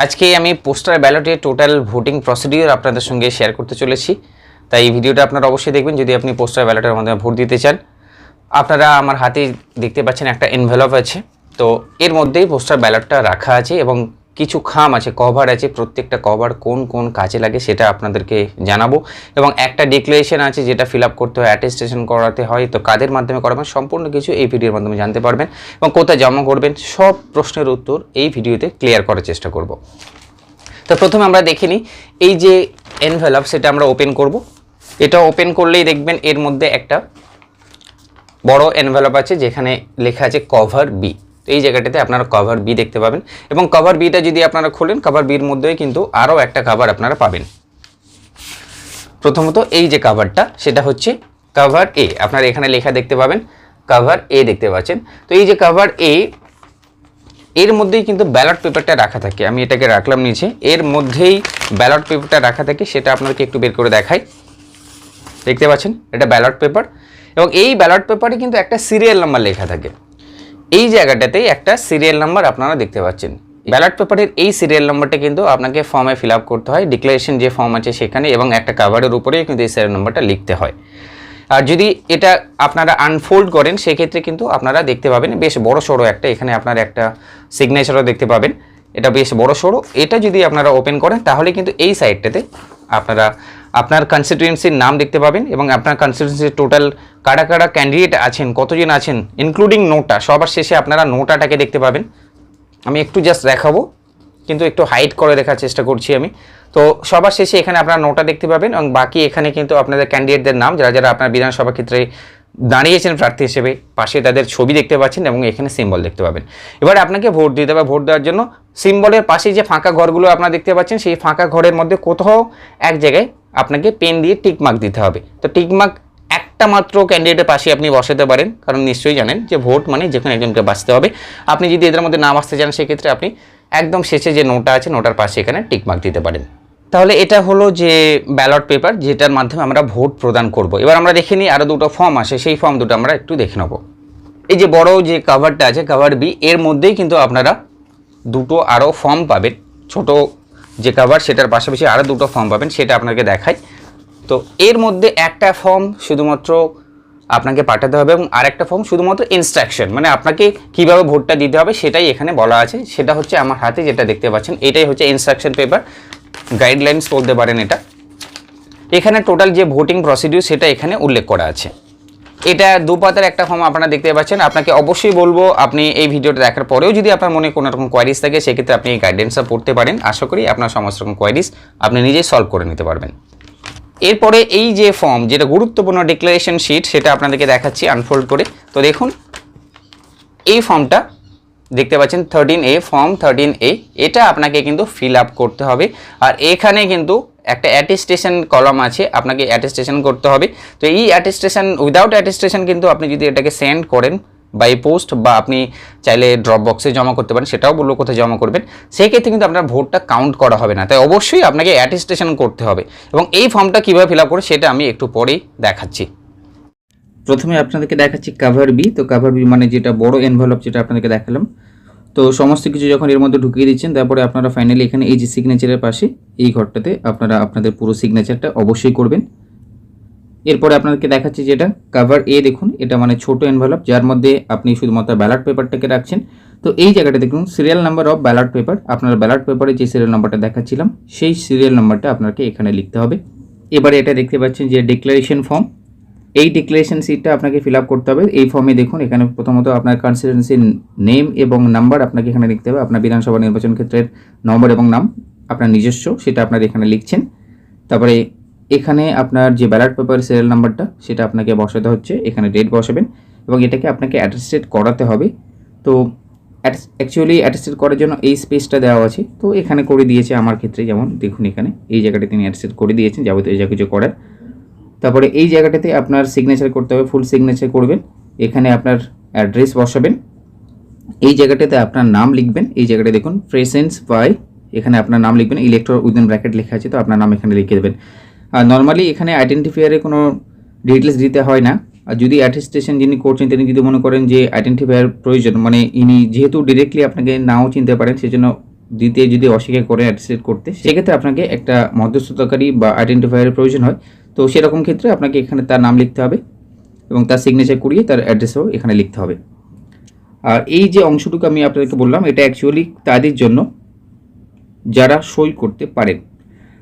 আজকে আমি postal ব্যালটে total voting procedure আপনাদের সঙ্গে শেয়ার করতে চলেছি। তাই এই ভিডিওটা আপনারা অবশ্যই দেখবেন যদি আপনি পোস্টাল ব্যালটের মাধ্যমে ভোট দিতে চান। আপনারা আমার হাতে দেখতে পাচ্ছেন একটা এনভেলপ আছে, তো এর মধ্যেই পোস্টাল ব্যালটটা রাখা আছে এবং কিছু খাম আছে, কভার আছে। প্রত্যেকটা কভার কোন কোন কাজে লাগে সেটা আপনাদেরকে জানাবো এবং একটা ডিক্লারেশন আছে যেটা ফিল আপ করতে হয়, অ্যাটেস্টেশন করাতে হয়। তো কাদের মাধ্যমে করাবেন সম্পূর্ণ কিছু এই ভিডিওর মাধ্যমে জানতে পারবেন এবং কোথায় জমা করবেন সব প্রশ্নের উত্তর এই ভিডিওতে ক্লিয়ার করার চেষ্টা করব। তো প্রথমে আমরা দেখে নিই এই যে এনভেলপ সেটা আমরা ওপেন করব। এটা ওপেন করলেই দেখবেন এর মধ্যে একটা বড় এনভেলপ আছে যেখানে লেখা আছে কভার বি। তো এই জায়গাটাতে আপনারা কভার বি দেখতে পাবেন এবং কভার বিটা যদি আপনারা খোলেন কভার বির মধ্যেই কিন্তু আরও একটা কভার আপনারা পাবেন। প্রথমত এই যে কভারটা সেটা হচ্ছে কভার এ, আপনারা এখানে লেখা দেখতে পাবেন কভার এ দেখতে পাচ্ছেন। তো এই যে কভার এ এর মধ্যেই কিন্তু ব্যালট পেপারটা রাখা থাকে। আমি এটাকে রাখলাম নিচে, এর মধ্যেই ব্যালট পেপারটা রাখা থাকে, সেটা আপনাকে একটু বের করে দেখাই। দেখতে পাচ্ছেন এটা ব্যালট পেপার এবং এই ব্যালট পেপারে কিন্তু একটা সিরিয়াল নাম্বার লেখা থাকে। এই জায়গাটাতেই একটা সিরিয়াল নাম্বার আপনারা দেখতে পাচ্ছেন। ব্যালট পেপারের এই সিরিয়াল নাম্বারটা কিন্তু আপনাকে ফর্মে ফিল আপ করতে হয়, ডিক্লারেশন যে ফর্ম আছে সেখানে, এবং একটা কাভারের উপরেই কিন্তু এই সিরিয়াল নাম্বারটা লিখতে হয়। আর যদি এটা আপনারা আনফোল্ড করেন সেক্ষেত্রে কিন্তু আপনারা দেখতে পাবেন বেশ বড় সড়ো একটা, এখানে আপনারা একটা সিগনেচারও দেখতে পাবেন, এটা বেশ বড় সড়ো। এটা যদি আপনারা ওপেন করেন তাহলে কিন্তু এই সাইডটাতে আপনারা আপনার কনস্টিটিউয়েন্সির নাম দেখতে পাবেন এবং আপনার কনস্টিটিউয়েন্সির টোটাল কারা কারা ক্যান্ডিডেট আছেন, কতজন আছেন, ইনক্লুডিং নোটা। সবার শেষে আপনারা নোটাটাকে দেখতে পাবেন। আমি একটু জাস্ট দেখাবো, কিন্তু একটু হাইড করে দেখার চেষ্টা করছি আমি। তো সবার শেষে এখানে আপনারা নোটা দেখতে পাবেন এবং বাকি এখানে কিন্তু আপনাদের ক্যান্ডিডেটদের নাম, যারা যারা আপনার বিধানসভা ক্ষেত্রে দাঁড়িয়েছেন প্রার্থী হিসেবে, পাশে তাদের ছবি দেখতে পাচ্ছেন এবং এখানে সিম্বল দেখতে পাবেন। এবারে আপনাকে ভোট দিতে হবে। ভোট দেওয়ার জন্য সিম্বলের পাশে যে ফাঁকা ঘরগুলো আপনারা দেখতে পাচ্ছেন, সেই ফাঁকা ঘরের মধ্যে কোথাও এক জায়গায় আপনাকে পেন দিয়ে টিকমার্ক দিতে হবে। তো টিকমার্ক একটা মাত্র ক্যান্ডিডেটের পাশে আপনি বসাতে পারেন, কারণ নিশ্চয়ই জানেন যে ভোট মানে যে কোনো একজনকে বাঁচতে হবে। আপনি যদি এদের মধ্যে না বাঁচতে চান সেক্ষেত্রে আপনি একদম শেষে যে নোটা আছে নোটার পাশে এখানে টিকমার্ক দিতে পারেন। তাহলে এটা হলো যে ব্যালট পেপার যেটার মাধ্যমে আমরা ভোট প্রদান করব। এবার আমরা দেখে নিই আরও দুটো ফর্ম আসে, সেই ফর্ম দুটো আমরা একটু দেখে নেব। এই যে বড় যে কভারটা আছে কভার বি, এর মধ্যেই কিন্তু আপনারা দুটো আরও ফর্ম পাবেন। ছোট যে কভার সেটার পাশাপাশি আরও দুটো ফর্ম পাবেন, সেটা আপনাকে দেখাই। তো এর মধ্যে একটা ফর্ম শুধুমাত্র আপনাকে পাঠাতে হবে এবং আরেকটা ফর্ম শুধুমাত্র ইনস্ট্রাকশন, মানে আপনাকে কীভাবে ভোটটা দিতে হবে সেটাই এখানে বলা আছে। সেটা হচ্ছে আমার হাতে যেটা দেখতে পাচ্ছেন, এটাই হচ্ছে ইনস্ট্রাকশন পেপার, গাইডলাইন্স বলতে পারেন এটা। এখানে টোটাল যে ভোটিং প্রসিডিউর সেটা এখানে উল্লেখ করা আছে। এটা দু পাতার একটা ফর্ম আপনারা দেখতে পাচ্ছেন। আপনাকে অবশ্যই বলবো আপনি এই ভিডিওটা দেখার পরেও যদি আপনার মনে কোনো রকম কোয়ারিজ থাকে সেক্ষেত্রে আপনি এই গাইডলাইন্সটা পড়তে পারেন। আশা করি আপনার সমস্ত রকম কোয়ারিজ আপনি নিজেই সলভ করে নিতে পারবেন। এরপরে এই যে ফর্ম, যেটা গুরুত্বপূর্ণ ডিক্লারেশন শিট, সেটা আপনাদেরকে দেখাচ্ছি আনফোল্ড করে। তো দেখুন এই ফর্মটা দেখতে পাচ্ছেন 13A, ফর্ম 13A, এটা আপনাকে কিন্তু ফিল আপ করতে হবে। আর এখানে কিন্তু একটা অ্যাটেস্টেশন কলাম আছে, আপনাকে অ্যাটেস্টেশন করতে হবে। তো এই অ্যাটেস্টেশন, উইদাউট অ্যাটেস্টেশন কিন্তু আপনি যদি এটাকে সেন্ড করেন বাই পোস্ট বা আপনি চাইলে ড্রপ বক্সে জমা করতে পারেন, সেটাও বললো কোথায় জমা করবেন, সেই ক্ষেত্রে কিন্তু আপনার ভোটটা কাউন্ট করা হবে না। তাই অবশ্যই আপনাকে অ্যাটেস্টেশন করতে হবে এবং এই ফর্মটা কীভাবে ফিল আপ করে সেটা আমি একটু পরেই দেখাচ্ছি। প্রথমে আপনাদেরকে দেখাচ্ছি কভার বি। তো কভার বি মানে যেটা বড় এনভেলপ যেটা আপনাদেরকে দেখালাম। তো সমস্ত কিছু যখন এর মধ্যে ঢুকিয়ে দিচ্ছেন, তারপরে আপনারা ফাইনালি এখানে এই যে সিগনেচারের পাশে এই ঘরটাতে আপনারা আপনাদের পুরো সিগনেচারটা অবশ্যই করবেন। এরপরে আপনাদেরকে দেখাচ্ছি যেটা কভার এ, দেখুন এটা মানে ছোট এনভেলপ যার মধ্যে আপনি শুধুমাত্র ব্যালট পেপারটাকে রাখছেন। তো এই জায়গাটা দেখুন serial number of ballot paper, আপনার ব্যালট পেপারে যে সিরিয়াল নাম্বারটা দেখাচ্ছিলাম সেই সিরিয়াল নাম্বারটা আপনাকে এখানে লিখতে হবে। এবারে এটা দেখতে পাচ্ছেন যে ডিক্লারেশন ফর্ম, এই ডিক্লারেশন শিটটা আপনাকে ফিল আপ করতে হবে। এই ফর্মে দেখুন এখানে প্রথমত আপনার কনস্টিটিউয়েন্সির নেম এবং নাম্বার আপনাকে এখানে লিখতে হবে। আপনার বিধানসভা নির্বাচন ক্ষেত্রের নম্বর এবং নাম আপনার নিজস্ব, সেটা আপনার এখানে লিখছেন। তারপরে এখানে আপনার যে ব্যালট পেপার সিরিয়াল নাম্বারটা সেটা আপনাকে বসাতে হচ্ছে, এখানে ডেট বসাবেন এবং এটাকে আপনাকে অ্যাটেস্টেড করাতে হবে। তো অ্যাকচুয়ালি অ্যাটেস্টেড করার জন্য এই স্পেসটা দেওয়া আছে, তো এখানে করে দিয়েছে আমার ক্ষেত্রে। যেমন দেখুন এখানে এই জায়গাটা তিনি অ্যাটেস্টেড করে দিয়েছেন যাবতীয় যা কিছু করার। তারপরে এই জায়গাটাতে আপনার সিগনেচার করতে হবে, ফুল সিগনেচার করবেন। এখানে আপনার অ্যাড্রেস বসাবেন, এই জায়গাটাতে আপনার নাম লিখবেন। এই জায়গাটা দেখুন প্রেসেন্স বাই, এখানে আপনার নাম লিখবেন, ইলেক্টর উইদিন ব্র্যাকেট লেখা আছে, তো আপনার নাম এখানে লিখে দেবেন। আর নর্মালি এখানে আইডেন্টিফায়ারে কোনো ডিটেলস দিতে হয় না। আর যদি অ্যাটেস্টেশন যিনি করছেন তিনি যদি মনে করেন যে আইডেন্টিফায়ার প্রয়োজন, মানে ইনি যেহেতু ডিরেক্টলি আপনাকে নাও চিনতে পারেন সেজন্য দিতে যদি অস্বীকার করে অ্যাটেস্টেড করতে, সেক্ষেত্রে আপনাকে একটা মধ্যস্থতাকারী বা আইডেন্টিফায়ারের প্রয়োজন হয়। তো সেরকম ক্ষেত্রে আপনাকে এখানে তার নাম লিখতে হবে এবং তার সিগনেচার করিয়ে তার অ্যাড্রেসও এখানে লিখতে হবে। আর এই যে অংশটুকু আমি আপনাদেরকে বললাম, এটা অ্যাকচুয়ালি তাদের জন্য যারা সই করতে পারেন।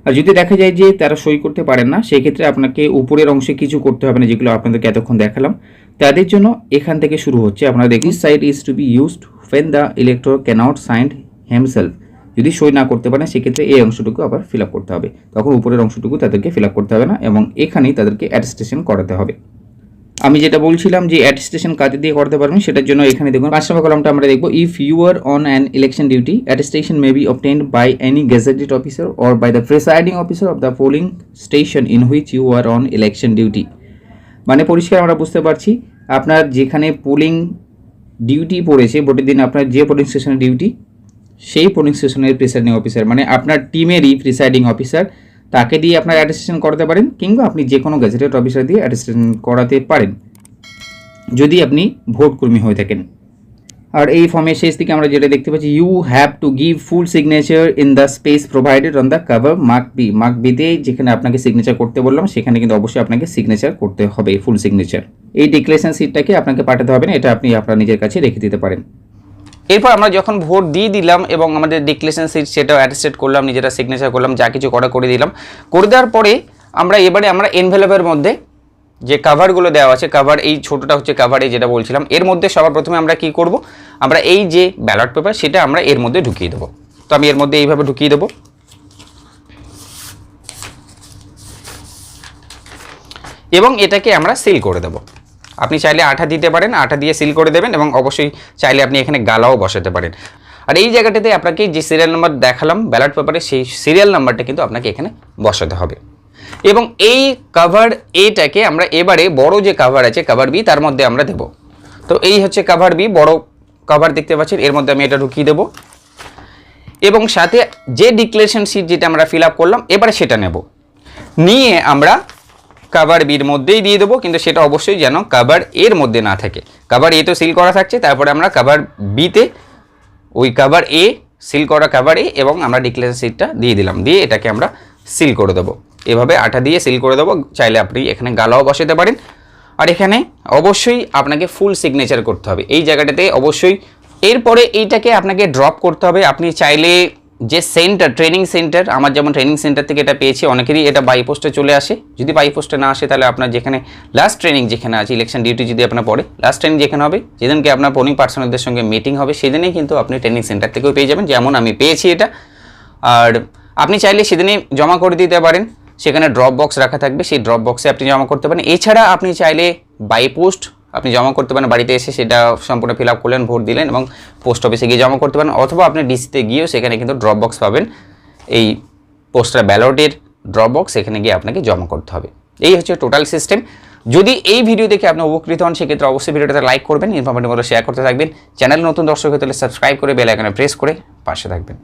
আর যদি দেখা যায় যে তারা সই করতে পারেন না, সেক্ষেত্রে আপনাকে উপরের অংশে কিছু করতে হবে না, যেগুলো আপনাদেরকে এতক্ষণ দেখালাম। তাদের জন্য এখান থেকে শুরু হচ্ছে। আপনারা দেখুন, side is to be used when the elector cannot sign himself। যদি সই না করতে পারেন সেক্ষেত্রে এই অংশটুকু আবার ফিল আপ করতে হবে, তখন উপরের অংশটুকু তাদেরকে ফিল আপ করতে হবে না এবং এখানেই তাদেরকে অ্যাটেস্টেশন করাতে হবে। আমি যেটা বলছিলাম যে অ্যাটেস্টেশন কাজে দিয়ে করতে পারবেন, সেটার জন্য এখানে দেখুন 5 নম্বর কলামটা আমরা দেখব। If you are on an election duty, attestation may be obtained by any gazetted officer or by the presiding officer of the polling station in which you are on election duty. মানে পরিষ্কার আমরা বুঝতে পারছি, আপনার যেখানে polling duty পড়েছে, ভোটের দিন আপনার যে পোলিং স্টেশনের ডিউটি, সেই পোলিং স্টেশনের প্রিসাইডিং অফিসার মানে আপনার টিমেরই প্রিসাইডিং অফিসার, তাকে দিয়ে আপনার অ্যাটেস্টেশন করাতে পারেন, কিংবা আপনি যে কোনো গেজেটেড অফিসার দিয়ে অ্যাটেস্টেশন করাতে পারেন যদি আপনি ভোট কর্মী হয়ে থাকেন। আর এই ফর্মের শেষ দিকে আমরা যেটা দেখতে পাচ্ছি, you have to give full signature in the space provided on the cover mark B. Mark বিতে যেখানে আপনাকে সিগনেচার করতে বললাম, সেখানে কিন্তু অবশ্যই আপনাকে সিগনেচার করতে হবে, ফুল সিগনেচার। এই ডিক্লারেশন শিটটাকে আপনাকে পাঠাতে হবে না, এটা আপনি আপনার নিজের কাছে রেখে দিতে পারেন। এরপর আমরা যখন ভোট দিয়ে দিলাম এবং আমাদের ডিক্লারেশন শিট সেটাও অ্যাটেস্টেড করলাম, নিজেরা সিগনেচার করলাম, যা কিছু করে দিলাম, করে দেওয়ার পরে আমরা এনভেলপের মধ্যে যে কাভারগুলো দেওয়া আছে, কাভার এই ছোটোটা হচ্ছে কাভার এই যেটা বলছিলাম, এর মধ্যে সবার প্রথমে আমরা কি করব, আমরা এই যে ব্যালট পেপার সেটা আমরা এর মধ্যে ঢুকিয়ে দেবো। তো আমি এর মধ্যে এইভাবে ঢুকিয়ে দেবো এবং এটাকে আমরা সিল করে দেবো। আপনি চাইলে আঠা দিতে পারেন, আঠা দিয়ে সিল করে দেবেন এবং অবশ্যই চাইলে আপনি এখানে গালাও বসাতে পারেন। আর এই জায়গাটাতে আপনাকে যে সিরিয়াল নাম্বার দেখালাম ব্যালট পেপারে, সেই সিরিয়াল নাম্বারটা কিন্তু আপনাকে এখানে বসাতে হবে। এবং এই কভার এটাকে আমরা এবারে বড় যে কভার আছে কভার বি, তার মধ্যে আমরা দেব। তো এই হচ্ছে কভার বি, বড় কভার দেখতে পাচ্ছেন, এর মধ্যে আমি এটা ঢুকিয়ে দেবো এবং সাথে যে ডিক্লারেশন শিট যেটা আমরা ফিল আপ করলাম এবারে সেটা নেব, নিয়ে আমরা কভার বির মধ্যেই দিয়ে দেবো, কিন্তু সেটা অবশ্যই যেন কভার এর মধ্যে না থাকে। কভার এ তো সিল করা থাকছে, তারপরে আমরা কভার বিতে ওই কভার এ সিল করা কভার এ এবং আমরা ডিক্লারেশন শিটটা দিয়ে দিলাম, দিয়ে এটাকে আমরা সিল করে দেবো। এভাবে আঠা দিয়ে সিল করে দেবো, চাইলে আপনি এখানে গালাও বসাতে পারেন। আর এখানে অবশ্যই আপনাকে ফুল সিগনেচার করতে হবে এই জায়গাটাতে অবশ্যই। এরপরে এইটাকে আপনাকে ড্রপ করতে হবে। আপনি চাইলে যে সেন্টার, ট্রেনিং সেন্টার, আমার যেমন ট্রেনিং সেন্টার থেকে এটা পেয়েছি, অনেকেরই এটা বাই পোস্টে চলে আসে। যদি বাই পোস্টে না আসে তাহলে আপনার যেখানে লাস্ট ট্রেনিং যেখানে আছে, ইলেকশন ডিউটি যদি আপনার পড়ে, লাস্ট ট্রেনিং যেখানে হবে, যেদিনকে আপনার পোলিং পার্সোনালদের সঙ্গে মিটিং হবে, সেদিনেই কিন্তু আপনি ট্রেনিং সেন্টার থেকেও পেয়ে যাবেন, যেমন আমি পেয়েছি এটা। আর আপনি চাইলে সেদিনই জমা করে দিতে পারেন, সেখানে ড্রপ বক্স রাখা থাকবে, সেই ড্রপ বক্সে আপনি জমা করতে পারেন। এছাড়া আপনি চাইলে বাই পোস্ট আপনি জমা করতে পারেন, বাড়িতে এসে সেটা সম্পূর্ণ ফিল আপ করলেন, ভোট দিলেন এবং পোস্ট অফিসে গিয়ে জমা করতে পারেন, অথবা আপনি ডিসিতে গিয়েও সেখানে কিন্তু ড্রপ বক্স পাবেন, এই পোস্টাল ব্যালটের ড্রপ বক্স, এখানে গিয়ে আপনাকে জমা করতে হবে। এই হচ্ছে টোটাল সিস্টেম। যদি এই ভিডিও দেখে আপনি উপকৃত হন, সেক্ষেত্রে অবশ্যই ভিডিওটাতে লাইক করবেন, ইনফরমেটিভ মতো শেয়ার করতে থাকবেন। চ্যানেল নতুন দর্শক হয়ে তাহলে সাবস্ক্রাইব করে বেল আইকনে প্রেস করে পাশে থাকবেন।